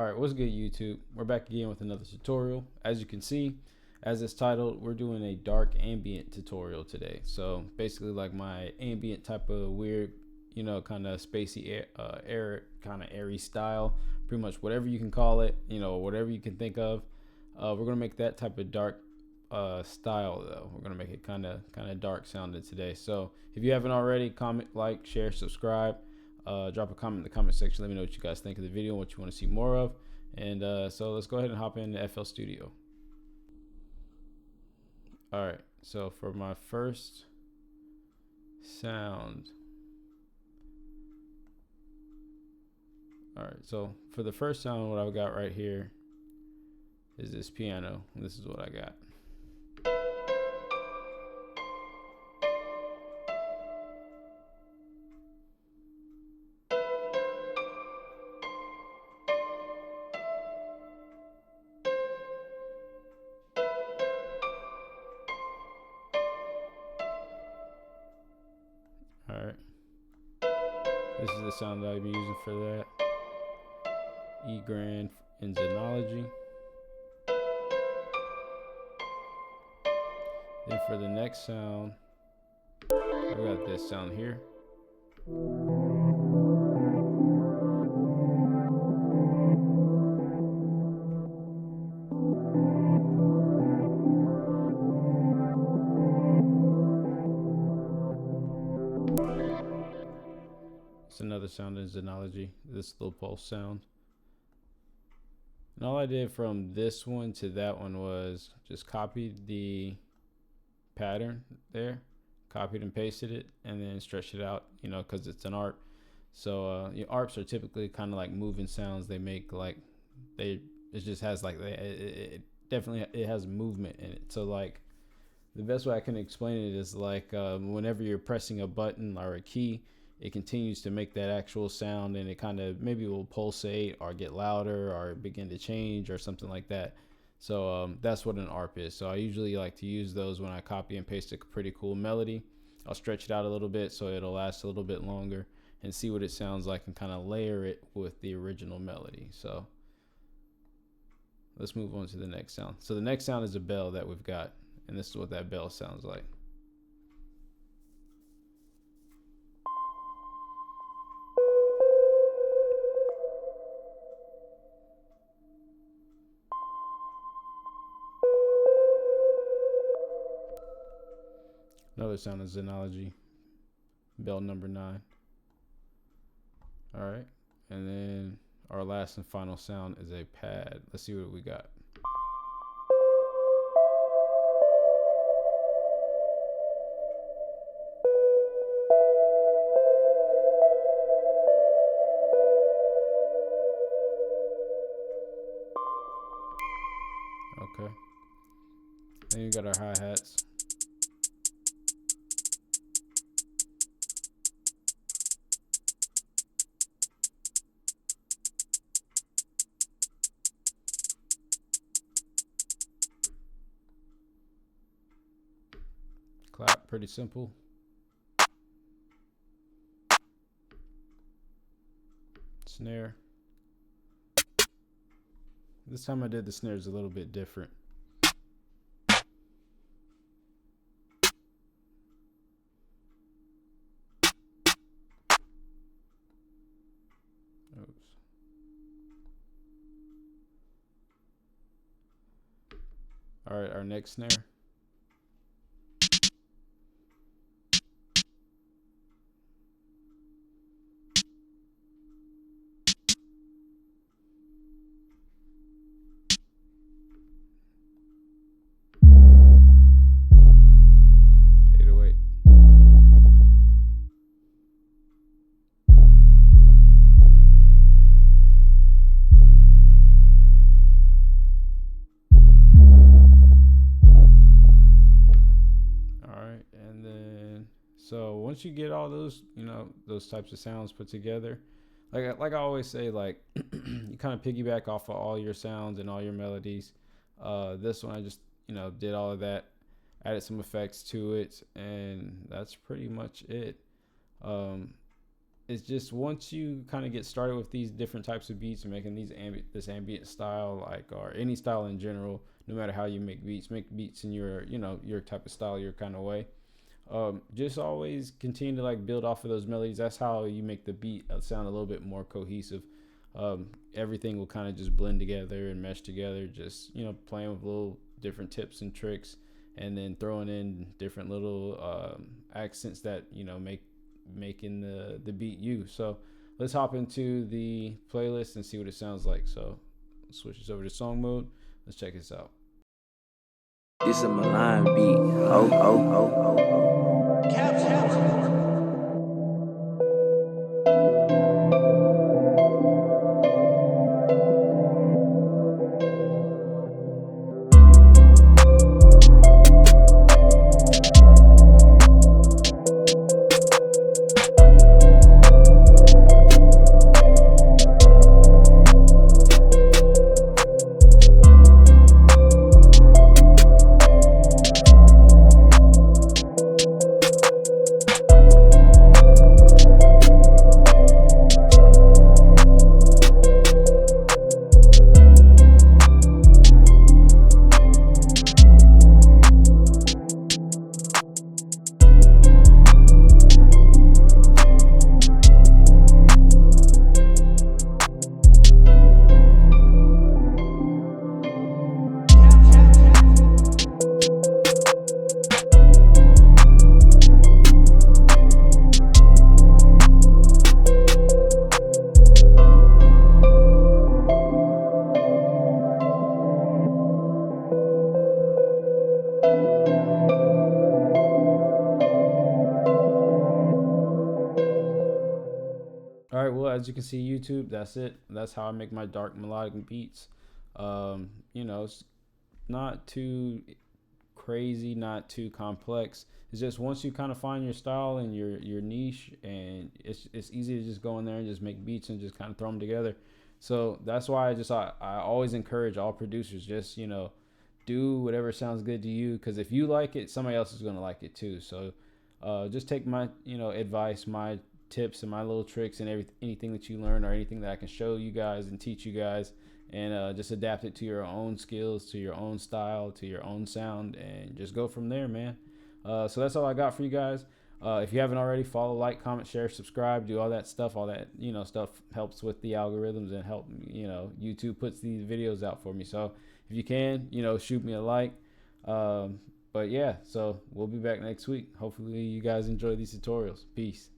Alright, what's good YouTube? We're back again with another tutorial. As you can see, as it's titled, we're doing a dark ambient tutorial today. So basically like my ambient type of weird, kind of spacey air kind of airy style. Pretty much whatever you can call it, whatever you can think of. We're gonna make that type of dark style though. We're gonna make it kind of dark sounding today. So if you haven't already, comment, like, share, subscribe. Drop a comment in the comment section. Let me know what you guys think of the video and what you want to see more of. And so let's go ahead and hop into FL Studio. All right, so for my first sound, what I've got right here is this piano. And this is what I got. Alright, this is the sound that I'll be using for that. E grand in Xenology. Then for the next sound, I've got this sound here. It's another sound in Xenology, this little pulse sound. And all I did from this one to that one was just copied the pattern there, copied and pasted it, and then stretched it out, because it's an ARP. So ARPs are typically kind of like moving sounds. They make like it just has like it definitely has movement in it. So like the best way I can explain it is like whenever you're pressing a button or a key, it continues to make that actual sound, and it kind of maybe will pulsate or get louder or begin to change or something like that. So that's what an ARP is. So I usually like to use those when I copy and paste a pretty cool melody. I'll stretch it out a little bit so it'll last a little bit longer and see what it sounds like and kind of layer it with the original melody. So let's move on to the next sound. So the next sound is a bell that we've got, and this is what that bell sounds like. Another sound is Xenology, bell number 9. All right, and then our last and final sound is a pad. Let's see what we got. Okay, then you got our hi-hats. Clap, pretty simple. Snare. This time I did the snares a little bit different. Oops. All right, our next snare. So once you get all those, those types of sounds put together, like I always say, like you kind of piggyback off of all your sounds and all your melodies. This one I just, did all of that, added some effects to it, and that's pretty much it. it's just once you kind of get started with these different types of beats and making these this ambient style, like, or any style in general, no matter how you make beats in your, you know, your type of style, your kind of way. Just always continue to like build off of those melodies. That's how you make the beat sound a little bit more cohesive. Everything will kind of just blend together and mesh together. Just, you know, playing with little different tips and tricks, and then throwing in different little accents that, you know, making the beat you. So let's hop into the playlist and see what it sounds like. So let's switch this over to song mode. Let's check this out. This is a malign beat. All right, well, as you can see, YouTube, that's it. That's how I make my dark melodic beats. You know, it's not too crazy, not too complex. It's just once you kind of find your style and your niche, and it's easy to just go in there and just make beats and just kind of throw them together. So that's why I always encourage all producers, just, you know, do whatever sounds good to you, because if you like it, somebody else is going to like it too. So just take my, you know, advice, my tips and my little tricks and anything that you learn or anything that I can show you guys and teach you guys, and just adapt it to your own skills, to your own style, to your own sound, and just go from there, man. So that's all I got for you guys. If you haven't already, follow, like, comment, share, subscribe, do all that stuff. All that, you know, stuff helps with the algorithms and help, you know, YouTube puts these videos out for me. So if you can, you know, shoot me a like. But yeah, so we'll be back next week. Hopefully you guys enjoy these tutorials. Peace.